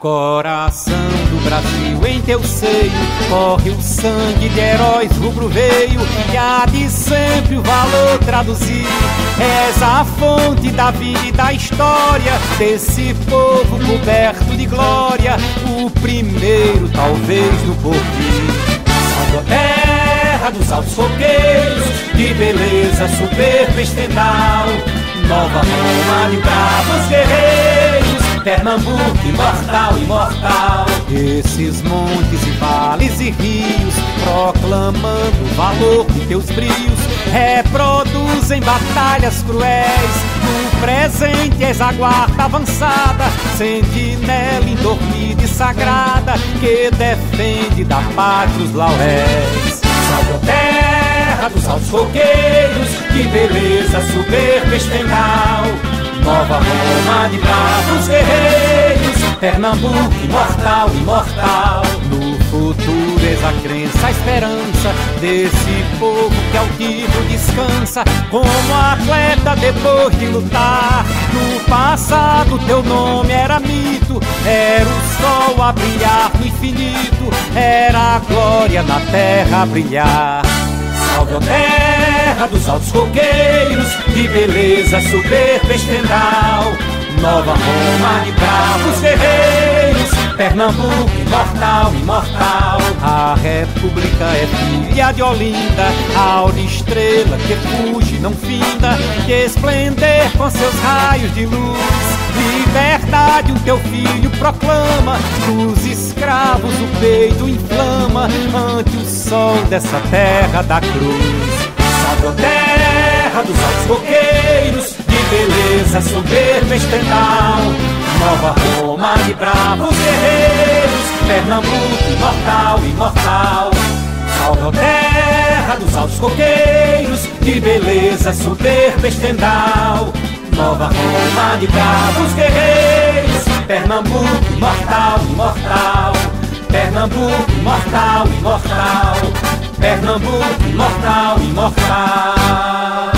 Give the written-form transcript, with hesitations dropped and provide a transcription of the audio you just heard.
Coração do Brasil, em teu seio corre o sangue de heróis rubro-veio, que há de sempre o valor traduzir. És a fonte da vida e da história desse povo coberto de glória, o primeiro talvez no porvir. Salve a terra dos altos coqueiros, de beleza soberba estendal, Nova Roma de bravos guerreiros, Pernambuco imortal, imortal. Esses montes e vales e rios, proclamando o valor de teus brios, reproduzem batalhas cruéis. No presente és a guarda avançada, sentinela indormida e sagrada, que defende da pátria os lauréis. Salve a terra dos altos coqueiros, que beleza soberba estendal, Nova Roma de bravos guerreiros, Pernambuco imortal, imortal. No futuro és a crença, a esperança desse povo que altivo descansa, como atleta depois de lutar. No passado teu nome era mito, era o sol a brilhar no infinito, era a glória na terra a brilhar. Salve a terra dos altos coqueiros, de beleza soberba estendal, Nova Roma de bravos guerreiros, Pernambuco imortal, imortal. A república é filha de Olinda, aura estrela que fuge não finda, que esplender com seus raios de luz. Liberdade o teu filho proclama, dos escravos o peito inflama, ante o sol dessa terra da cruz. Salve a terra dos altos coqueiros, de beleza soberba estendal, Nova Roma de bravos guerreiros, Pernambuco imortal, imortal. Salve a terra dos altos coqueiros, de beleza soberba estendal, Nova Roma de bravos guerreiros, Pernambuco imortal, imortal. Pernambuco imortal, imortal. Pernambuco imortal, imortal.